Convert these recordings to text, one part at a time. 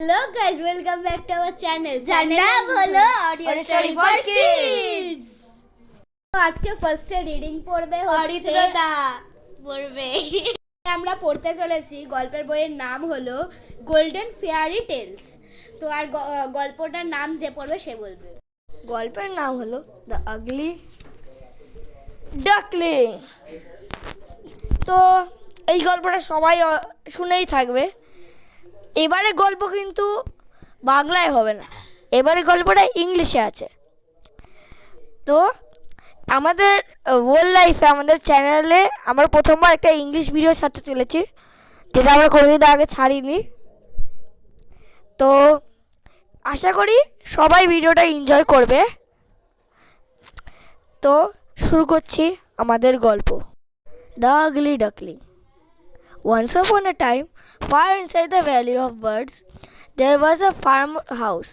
Hello guys, welcome back to our channel. নাম হলো audio story for kids. তো আজকে ফার্স্টে রিডিং পড়বে অরিত্রতা পড়বে। আমরা পড়তে চলেছি গল্পের বইয়ের নাম হলো গোল্ডেন ফেয়ারি টেলস। তো আর গল্পটার নাম যে পড়বে সে বলবে। গল্পের নাম হলো দ্য আগলি ডাকলিং। তো এই গল্পটা সবাই শুনেই থাকবে। এবারে গল্প কিন্তু বাংলায় হবে না, এবারে গল্পটা ইংলিশে আছে। তো আমাদের ওয়ার্ল্ড লাইফে আমাদের চ্যানেলে আমরা প্রথমবার একটা ইংলিশ ভিডিও ছাড়তে চলেছি, যেটা আমরা কোনোদিন আগে ছাড়িনি। তো আশা করি সবাই ভিডিওটা এনজয় করবে। তো শুরু করছি আমাদের গল্প, the ugly duckling. Once upon a time, far inside the valley of birds, there was a farmhouse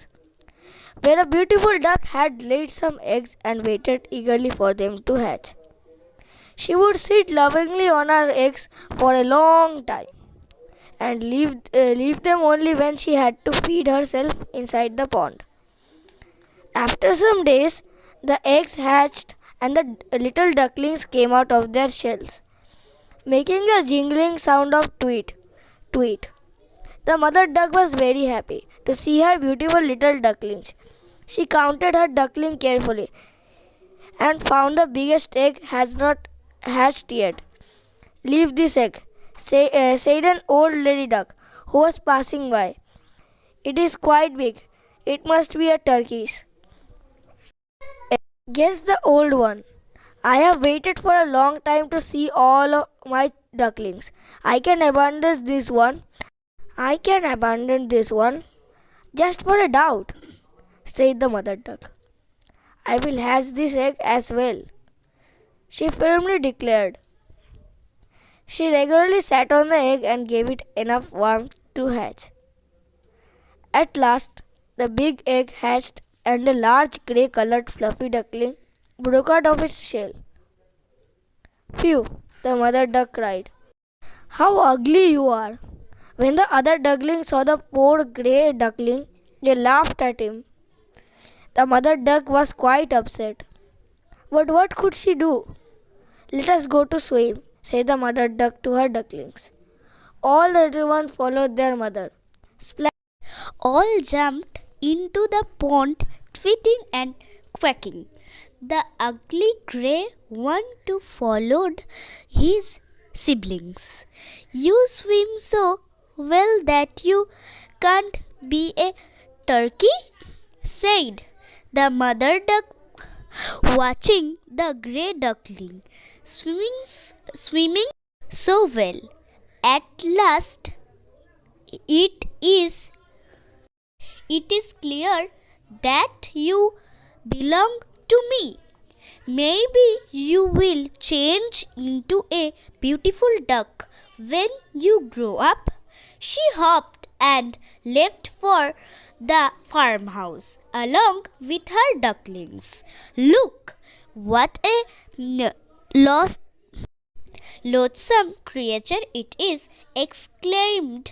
where a beautiful duck had laid some eggs and waited eagerly for them to hatch. She would sit lovingly on her eggs for a long time and leave them only when she had to feed herself inside the pond. After some days, the eggs hatched and the little ducklings came out of their shells, making a jingling sound of tweet, tweet. The mother duck was very happy to see her beautiful little ducklings. She counted her duckling carefully and found the biggest egg has not hatched yet. Leave this egg, said an old lady duck who was passing by. It is quite big. It must be a turkey's. Guess the old one. I have waited for a long time to see all of my ducklings. I can abandon this one just for a doubt, said the mother duck. I will hatch this egg as well, she firmly declared. She regularly sat on the egg and gave it enough warmth to hatch. At last, the big egg hatched and a large grey-colored fluffy duckling broke out of its shell. Phew, the mother duck cried. How ugly you are! When the other ducklings saw the poor grey duckling, they laughed at him. The mother duck was quite upset. But what could she do? Let us go to swim, said the mother duck to her ducklings. All the little ones followed their mother. All jumped into the pond, tweeting and quacking. The ugly grey one too followed his siblings. You swim so well that you can't be a turkey, said the mother duck, watching the grey duckling swimming so well. At last, it is clear that you belong to me. Maybe you will change into a beautiful duck when you grow up. She hopped and left for the farmhouse along with her ducklings. Look, what a loathsome creature it is, exclaimed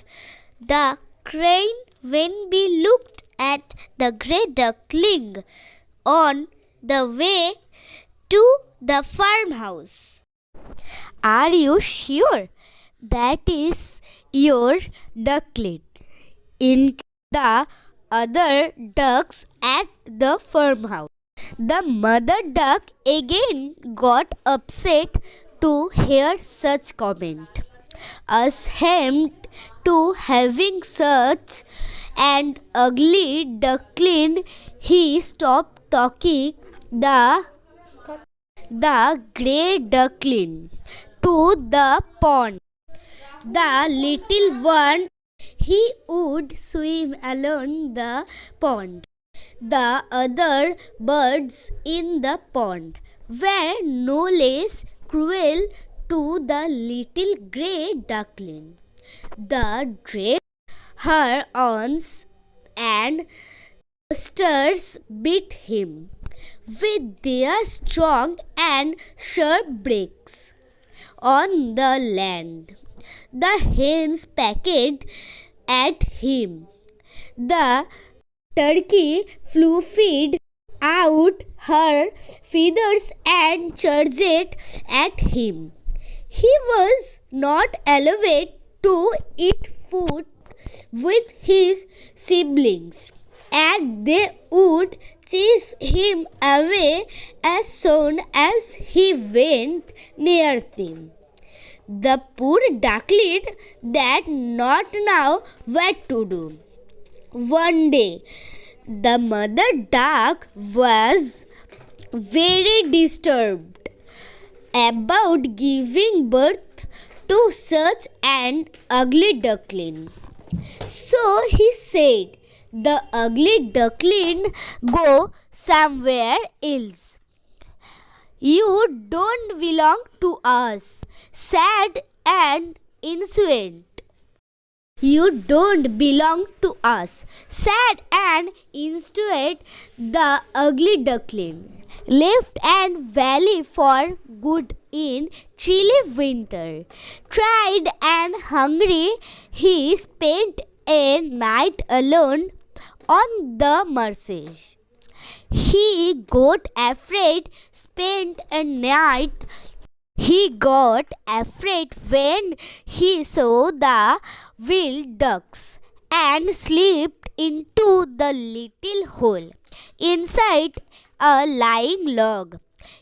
the crane when we looked at the grey duckling on the way to the farmhouse. Are you sure that is your duckling? In the other ducks at the farmhouse. The mother duck again got upset to hear such comment. Ashamed to having such an ugly duckling, he stopped talking the grey duckling to the pond. The little one, he would swim along the pond. The other birds in the pond were no less cruel to the little grey duckling. They dragged her arms and stars beat him with their strong and sharp beaks on the land. The hens pecked at him. The turkey flew out her feathers and charged at him. He was not allowed to eat food with his siblings, and they would chase him away as soon as he went near them. The poor duckling did not know what to do. One day, the mother duck was very disturbed about giving birth to such an ugly duckling. So he said, "The ugly duckling, go somewhere else. You don't belong to us." Sad and insolent. You don't belong to us. Sad and insolent, the ugly duckling left and valley for good in chilly winter. Tired and hungry, he spent a night alone on the marshes. He got afraid, spent a night He got afraid when he saw the wild ducks and slipped into the little hole inside a lying log.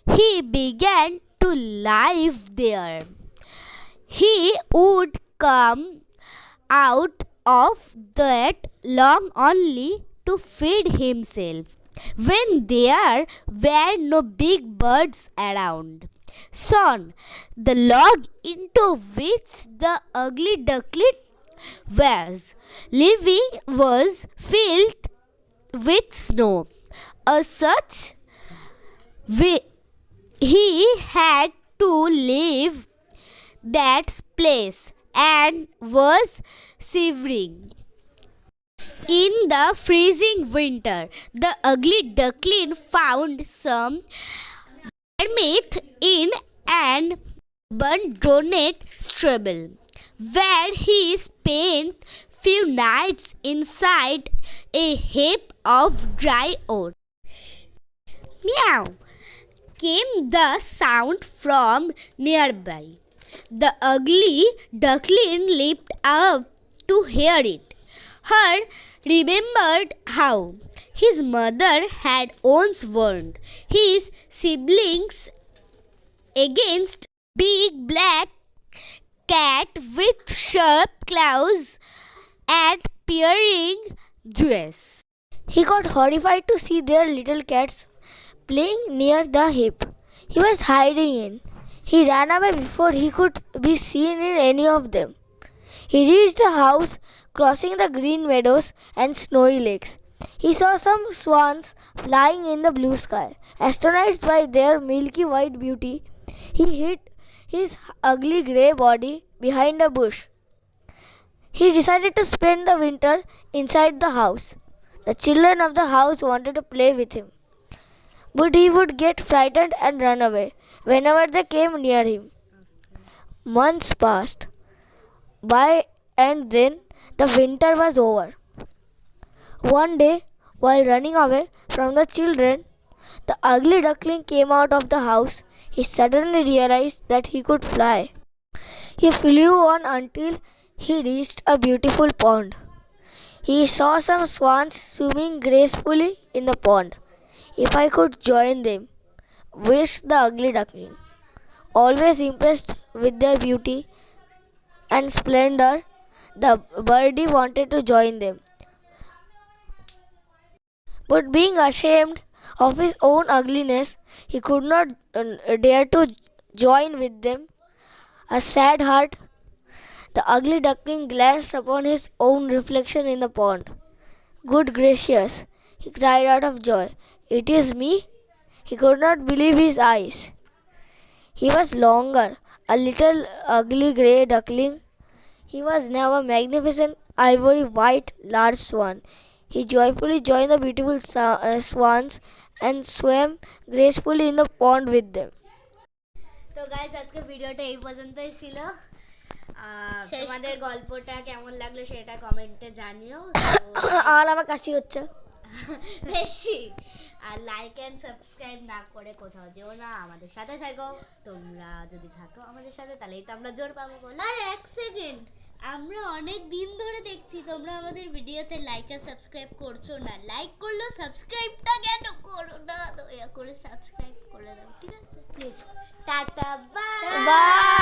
He began to live there. He would come out of that log only to feed himself when there were no big birds around. Soon, the log into which the ugly duckling was living was filled with snow. As such, he had to leave that place and was shivering. In the freezing winter, the ugly duckling found some warmth in an abandoned stable, where he spent few nights inside a heap of dry oats. Meow! Came the sound from nearby. The ugly duckling leaped up to hear it. Her remembered how his mother had once warned his siblings against big black cat with sharp claws and peering jaws. He got horrified to see their little cats playing near the heap he was hiding in. He ran away before he could be seen in any of them. He reached the house, crossing the green meadows and snowy lakes. He saw some swans flying in the blue sky. Astonished by their milky white beauty, he hid his ugly grey body behind a bush. He decided to spend the winter inside the house. The children of the house wanted to play with him, but he would get frightened and run away whenever they came near him. Months passed by, and then the winter was over. One day, while running away from the children, the ugly duckling came out of the house. He suddenly realized that he could fly. He flew on until he reached a beautiful pond. He saw some swans swimming gracefully in the pond. "If I could join them," wished the ugly duckling. Always impressed with their beauty and splendor, the birdie wanted to join them. But being ashamed of his own ugliness, he could not dare to join with them. A sad heart, the ugly duckling glanced upon his own reflection in the pond. "Good gracious!" he cried out of joy. "It is me!" He could not believe his eyes. He was longer, a little ugly grey duckling. He was now a magnificent ivory white large swan. He joyfully joined the beautiful swans and swam gracefully in the pond with them. तो guys आज का वीडियोটা এই পর্যন্তই ছিল। তোমাদের গল্পটা কেমন লাগলো সেটা কমেন্টে জানিও। আর আমার কাশি হচ্ছে বেশি। আর লাইক এন্ড সাবস্ক্রাইব না করে কোথাও যেও না, আমাদের সাথে থাকো। তোমরা যদি থাকো আমাদের সাথে তাহলেই তো আমরা জোর পাবো। আর এক সেকেন্ড, আমরা অনেক দিন ধরে দেখছি তোমরা আমাদের ভিডিওতে লাইক আর সাবস্ক্রাইব করছো না। লাইক করলেও সাবস্ক্রাইবটা কেন করো না? দয়া করে সাবস্ক্রাইব করে দাও, ঠিক আছে? প্লিজ। Tata, by.